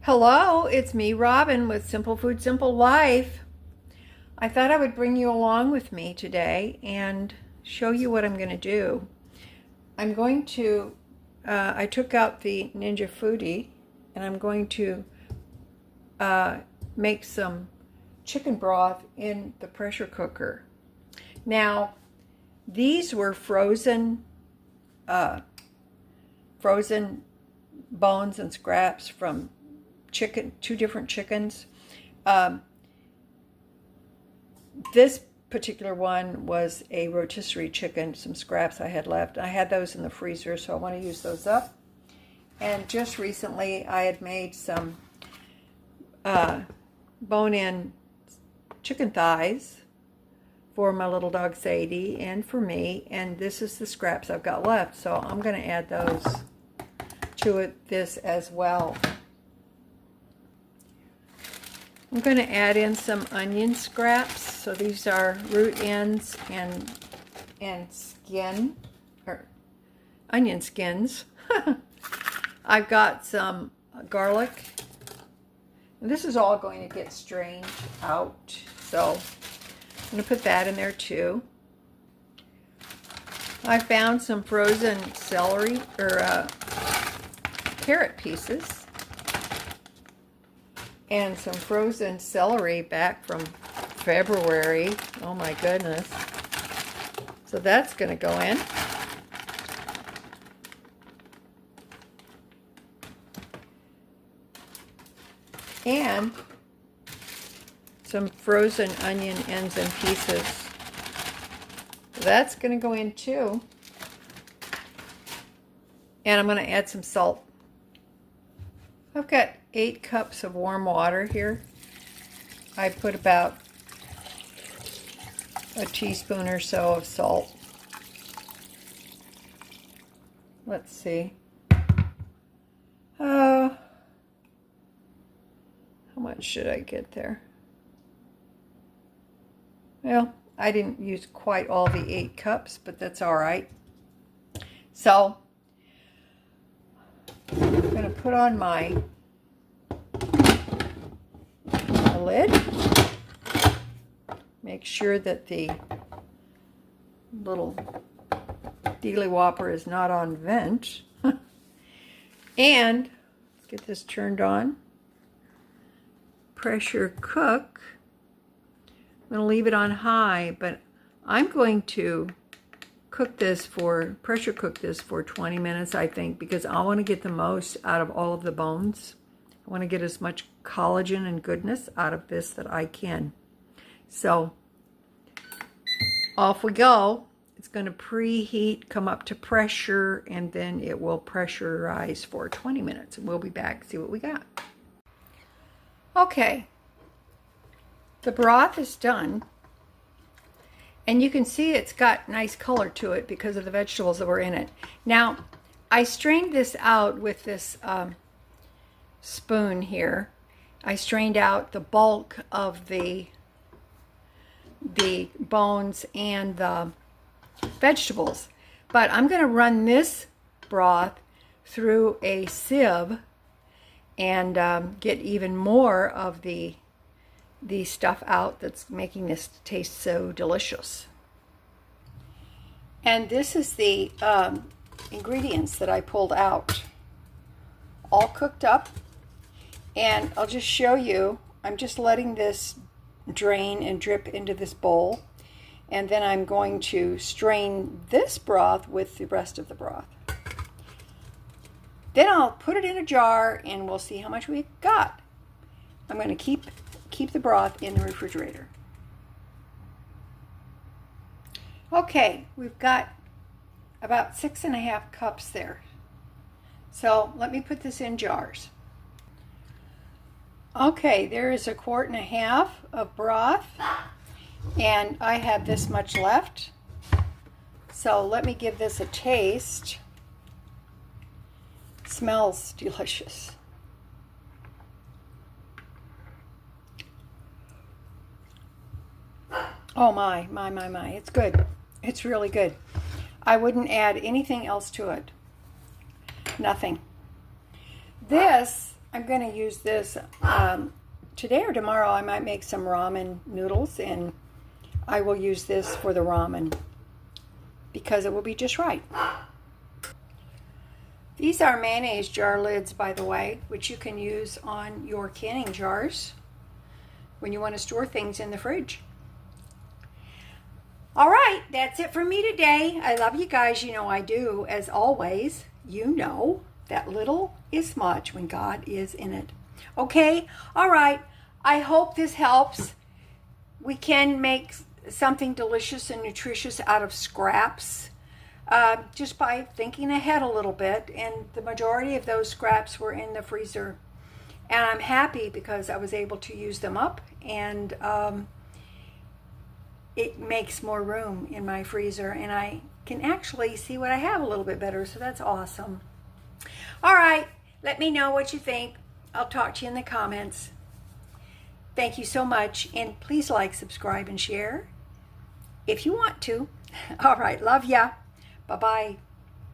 Hello, it's me, Robin, with Simple Food, Simple Life. I thought I would bring you along with me today and show you what I'm going to do. I'm going to, I took out the Ninja Foodie and I'm going to make some chicken broth in the pressure cooker. Now, these were frozen bones and scraps from two different chickens. This particular one was a rotisserie chicken, some scraps I had left. I had those in the freezer, so I want to use those up. And just recently I had made some bone-in chicken thighs for my little dog Sadie and for me, and this is the scraps I've got left, so I'm going to add those to this as well. I'm going to add in some onion scraps. So these are root ends and skin, or onion skins. I've got some garlic. And this is all going to get strained out. So I'm going to put that in there too. I found some frozen celery or carrot pieces. And some frozen celery back from February. Oh my goodness. So that's going to go in. And some frozen onion ends and pieces. That's going to go in too. And I'm going to add some salt. I've got 8 cups of warm water here. I put about a teaspoon or so of salt. Let's see. How much should I get there? Well, I didn't use quite all the 8 cups, but that's all right. So I'm going to put on my lid. Make sure that the little dealy whopper is not on vent. And let's get this turned on. Pressure cook. I'm going to leave it on high, but I'm going to pressure cook this for 20 minutes, I think, because I want to get the most out of all of the bones. I want to get as much collagen and goodness out of this that I can. So off we go. It's going to preheat, come up to pressure, and then it will pressurize for 20 minutes. We'll be back, see what we got. Okay, the broth is done. And you can see it's got nice color to it because of the vegetables that were in it. Now, I strained this out with this spoon here. I strained out the bulk of the bones and the vegetables. But I'm going to run this broth through a sieve and get even more of the stuff out that's making this taste so delicious. And this is the ingredients that I pulled out, all cooked up. And I'll just show you, I'm just letting this drain and drip into this bowl, and then I'm going to strain this broth with the rest of the broth. Then I'll put it in a jar and we'll see how much we got. I'm going to keep the broth in the refrigerator. Okay, we've got about 6.5 cups there. So let me put this in jars. Okay, there is 1.5 quarts of broth, and I have this much left. So let me give this a taste. It smells delicious. Oh my, it's good. It's really good. I wouldn't add anything else to it. Nothing. This I'm going to use this today or tomorrow. I might make some ramen noodles, and I will use this for the ramen because it will be just right. These are mayonnaise jar lids, by the way, which you can use on your canning jars when you want to store things in the fridge. All right, that's it for me today. I love you guys. You know I do. As always, you know that little is much when God is in it. Okay? All right. I hope this helps. We can make something delicious and nutritious out of scraps just by thinking ahead a little bit. And the majority of those scraps were in the freezer. And I'm happy because I was able to use them up, and it makes more room in my freezer, and I can actually see what I have a little bit better, so that's awesome. All right, let me know what you think. I'll talk to you in the comments. Thank you so much, and please like, subscribe, and share if you want to. All right, love ya. Bye-bye.